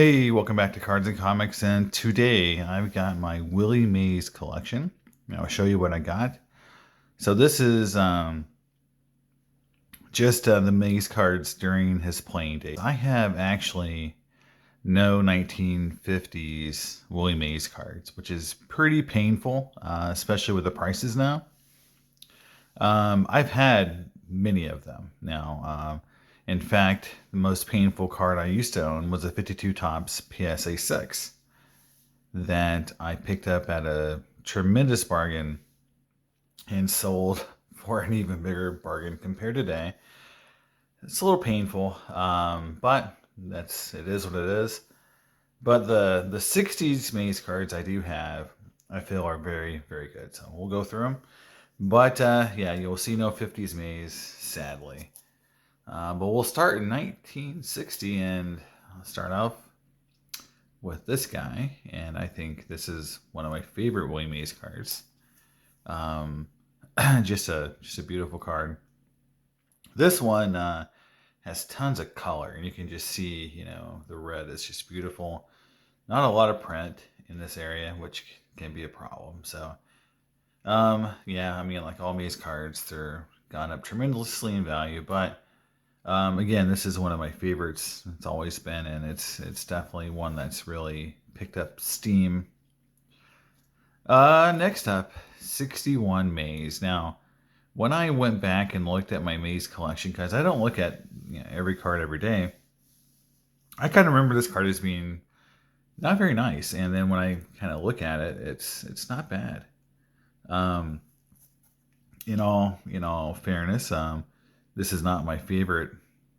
Hey, welcome back to Cards and Comics, and today I've got my Willie Mays collection. I'll show you what I got. So this is just the Mays cards during his playing days. I have actually no 1950s Willie Mays cards, which is pretty painful, especially with the prices now. I've had many of them now. In fact, the most painful card I used to own was a 52 Topps PSA 6 that I picked up at a tremendous bargain and sold for an even bigger bargain compared to today. It's a little painful, but it is what it is. But the 60s Maze cards I do have, I feel are very, very good. So we'll go through them. But yeah, you'll see no 50s Maze, sadly. But we'll start in 1960, and I'll start off with this guy, and I think this is one of my favorite Willie Mays cards. Just a beautiful card. This one has tons of color, and you can just see, the red is just beautiful. Not a lot of print in this area, which can be a problem. So, yeah, I mean, like all Mays cards, they're gone up tremendously in value, but again, this is one of my favorites. It's always been, and it's definitely one that's really picked up steam. Next up, 61 Mays. Now, when I went back and looked at my Mays collection, because I don't look at every card every day, I kind of remember this card as being not very nice. And then when I kind of look at it, it's not bad. In all fairness, this is not my favorite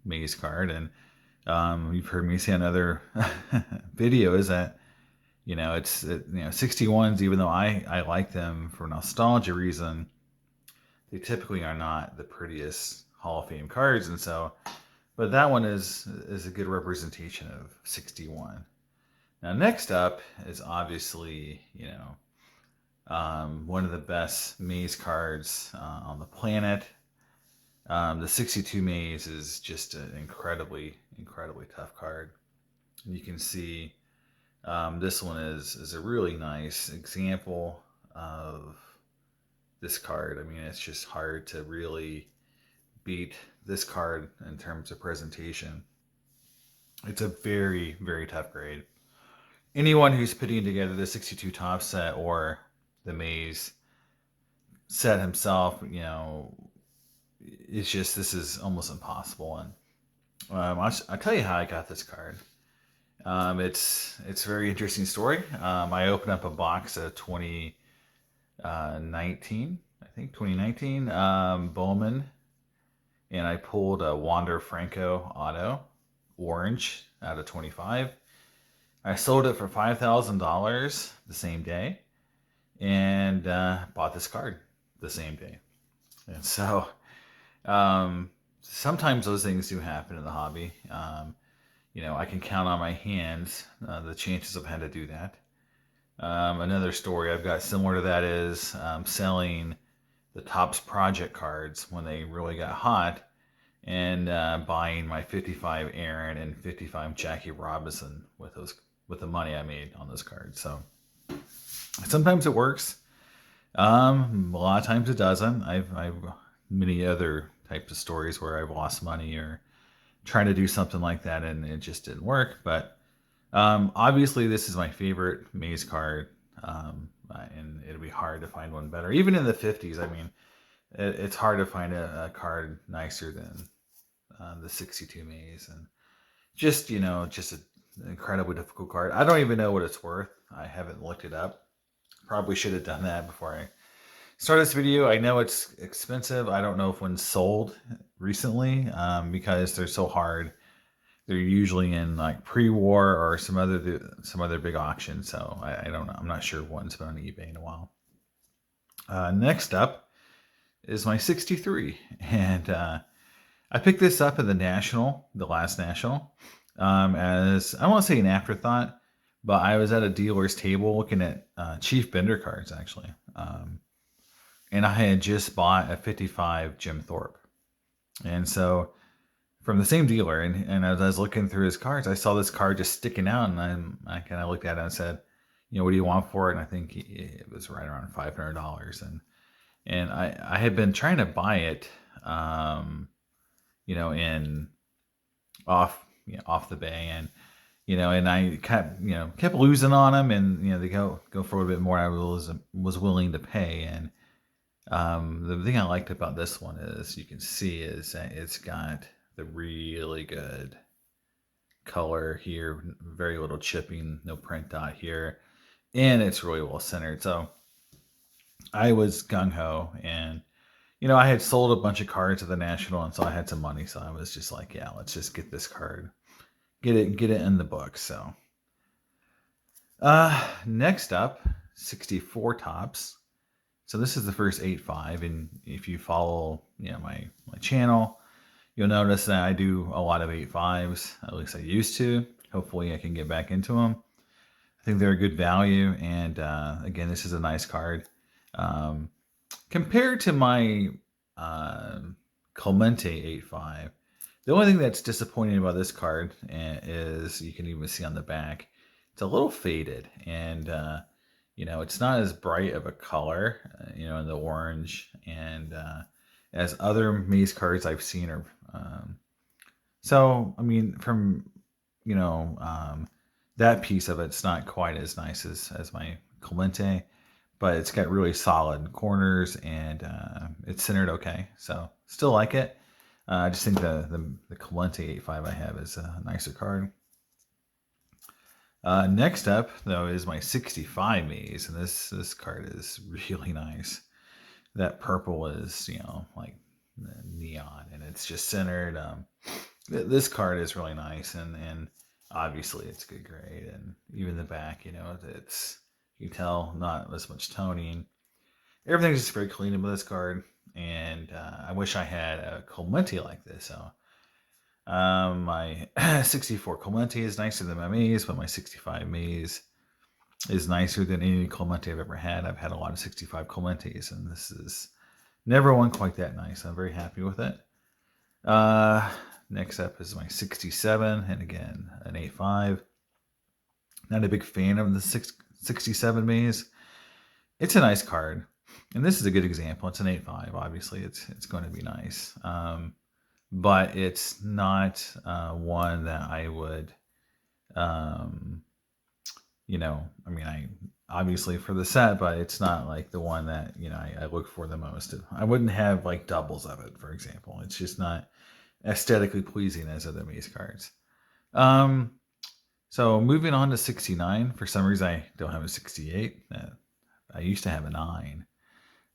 Maze card, and you've heard me say in other videos that 61s, even though I like them for nostalgia reason, they typically are not the prettiest Hall of Fame cards, and so, but that one is a good representation of 61. Now, next up is obviously one of the best Maze cards on the planet. The 62 Maze is just an incredibly tough card. You can see this one is a really nice example of this card. I mean, it's just hard to really beat this card in terms of presentation. It's a very, very tough grade. Anyone who's putting together the 62 Top set or the Maze set himself, it's just, this is almost impossible. And I'll tell you how I got this card. It's a very interesting story. I opened up a box of 2019, I think 2019 Bowman, and I pulled a Wander Franco Auto Orange out of 25. I sold it for $5,000 the same day, and bought this card the same day. And so sometimes those things do happen in the hobby. I can count on my hands the chances I've had to do that. Another story I've got similar to that is selling the Topps Project cards when they really got hot, and buying my 55 Aaron and 55 Jackie Robinson with the money I made on those cards. So sometimes it works. A lot of times it doesn't. I've many other types of stories where I've lost money or trying to do something like that and it just didn't work. But obviously this is my favorite Maze card, and it'll be hard to find one better. Even in the 50s, I mean, it's hard to find a card nicer than the 62 Maze, and just an incredibly difficult card. I don't even know what it's worth. I haven't looked it up. Probably should have done that before I start this video. I know it's expensive. I don't know if one's sold recently because they're so hard. They're usually in like pre-war or some other big auction. So I don't know. I'm not sure if one's been on eBay in a while. Next up is my 63, and I picked this up at the last national, as I don't want to say an afterthought, but I was at a dealer's table looking at Chief Bender cards, actually. And I had just bought a 55 Jim Thorpe. And so from the same dealer, and as I was looking through his cards, I saw this card just sticking out, and I kind of looked at it and said, what do you want for it? And I think it was right around $500, and I had been trying to buy it, in off the bay, and I kept losing on them, and they go for a little bit more. I was willing to pay, and the thing I liked about this one is you can see is that it's got the really good color here, very little chipping, no print dot here, and it's really well centered. So I was gung-ho, and I had sold a bunch of cards at the National, and so I had some money, so I was just like, yeah, let's just get this card, get it in the book. So next up, 64 tops. So this is the first 8.5, and if you follow my channel, you'll notice that I do a lot of 8.5s, at least I used to. Hopefully I can get back into them. I think they're a good value, and again, this is a nice card. Compared to my Clemente 8.5, the only thing that's disappointing about this card is you can even see on the back, it's a little faded, and it's not as bright of a color, in the orange, and as other Maze cards I've seen are. So, I mean, from, that piece of it's not quite as nice as my Clemente, but it's got really solid corners, and it's centered okay. So, still like it. I just think the Clemente 8.5 I have is a nicer card. Next up, though, is my 65 Maze, and this card is really nice. That purple is, like neon, and it's just centered. This card is really nice, and obviously it's good grade, and even the back, it's, you can tell, not as much toning. Everything's just very clean about this card, and I wish I had a Clemente like this. So my 64 Clemente is nicer than my Maze, but my 65 Maze is nicer than any Clemente I've ever had. I've had a lot of 65 Clementes, and this is never one quite that nice. I'm very happy with it. Next up is my 67, and again, an 8.5. Not a big fan of the 67 Maze. It's a nice card, and this is a good example. It's an 8.5. Obviously, it's going to be nice, but it's not one that I would, I mean, I obviously for the set, but it's not like the one that I look for the most. I wouldn't have like doubles of it, for example. It's just not aesthetically pleasing as other Maze cards. So moving on to 69. For some reason, I don't have a 68. I used to have a 9.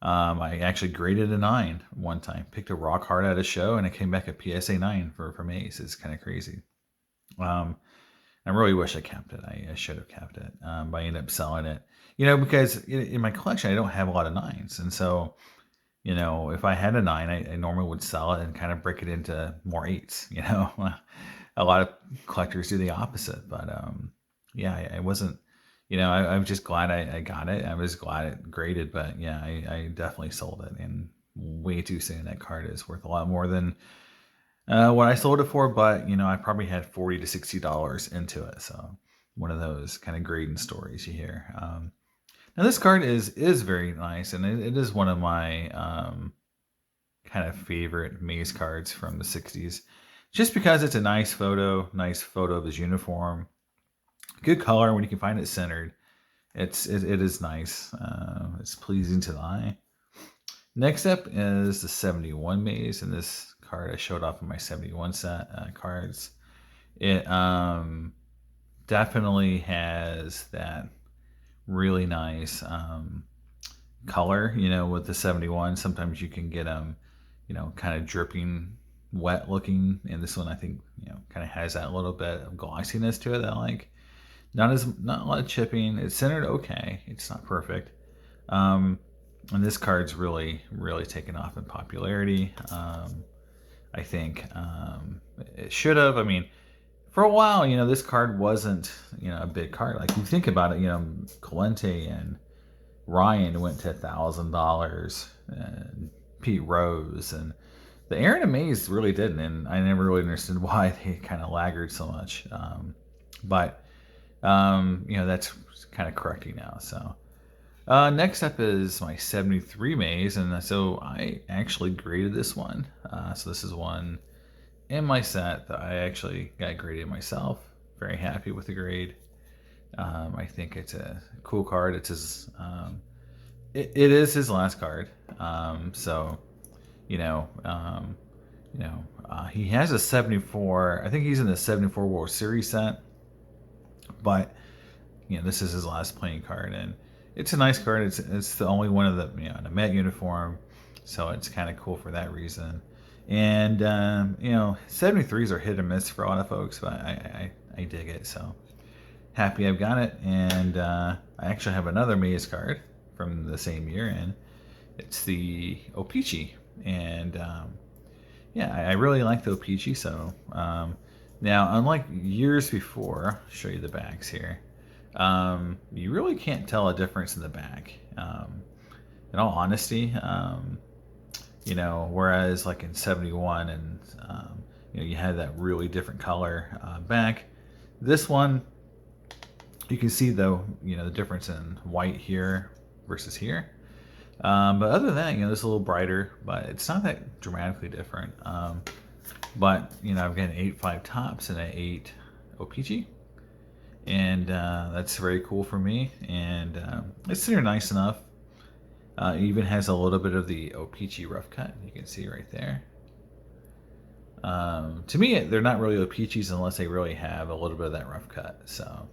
I actually graded a 9 one time. Picked a rock hard at a show, and it came back a PSA 9 for Maze. It's kind of crazy. I really wish I kept it. I should have kept it. But I ended up selling it. Because in my collection, I don't have a lot of 9s. And so, if I had a 9, I normally would sell it and kind of break it into more 8s. A lot of collectors do the opposite. But yeah, I wasn't, I'm just glad I got it. I was glad it graded. But yeah, I definitely sold it. And way too soon. That card is worth a lot more than what I sold it for, but I probably had $40 to $60 into it. So one of those kind of grading stories you hear. Now this card is very nice, and it is one of my kind of favorite Maze cards from the 60s, just because it's a nice photo of his uniform, good color when you can find it centered. It is nice. It's pleasing to the eye. Next up is the 71 Maze, and this card I showed off in my 71 set cards. It definitely has that really nice color, with the 71. Sometimes you can get them, kind of dripping wet looking, and this one I think, kind of has that little bit of glossiness to it that I like. Not a lot of chipping. It's centered okay. It's not perfect. And this card's really, really taken off in popularity. I think it should have. I mean, for a while, this card wasn't, a big card. Like, you think about it, Clemente and Ryan went to $1,000, and Pete Rose, and The Aaron and Mays really didn't, and I never really understood why they kind of laggard so much. But that's kind of correcting now. So next up is my 73 Mays, and so I actually graded this one. So this is one in my set that I actually got graded myself. Very happy with the grade. I think it's a cool card. It's his, it is his last card. So, you know, um, he has a 74. I think he's in the 74 World Series set, but this is his last playing card, and it's a nice card. It's the only one of the in a Met uniform, so it's kind of cool for that reason. And 73s are hit or miss for a lot of folks, but I dig it. So happy I've got it, and I actually have another Maze card from the same year, and it's the O-Pee-Chee, and I really like the O-Pee-Chee. So now, unlike years before, I'll show you the backs here. You really can't tell a difference in the back. In all honesty, whereas like in 71 and you had that really different color back. This one, you can see though, the difference in white here versus here. But other than that, it's a little brighter, but it's not that dramatically different. But I've got an 8.5 tops and an 8 O-Pee-Chee, and that's very cool for me. And it's sitting nice enough. It even has a little bit of the O-Pee-Chee rough cut. You can see right there. To me, they're not really O-Pee-Chees unless they really have a little bit of that rough cut. So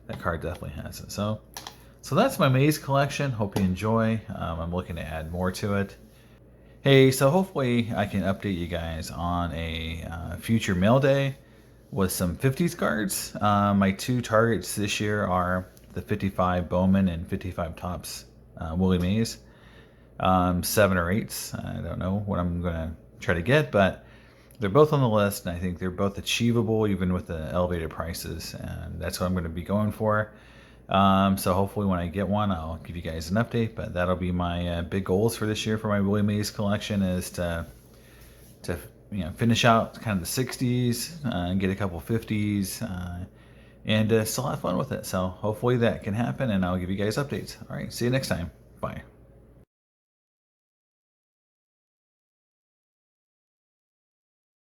that card definitely has it. So that's my Maze collection. Hope you enjoy. I'm looking to add more to it. Hey, so hopefully I can update you guys on a future mail day with some 50s cards. My two targets this year are the 55 Bowman and 55 Tops Willie Mays. 7 or 8s. I don't know what I'm going to try to get, but they're both on the list, and I think they're both achievable even with the elevated prices, and that's what I'm going to be going for. So hopefully when I get one, I'll give you guys an update, but that'll be my big goals for this year for my Willie Mays collection, is to finish out kind of the 60s and get a couple 50s and still have fun with it. So hopefully that can happen, and I'll give you guys updates. All right, see you next time. Bye.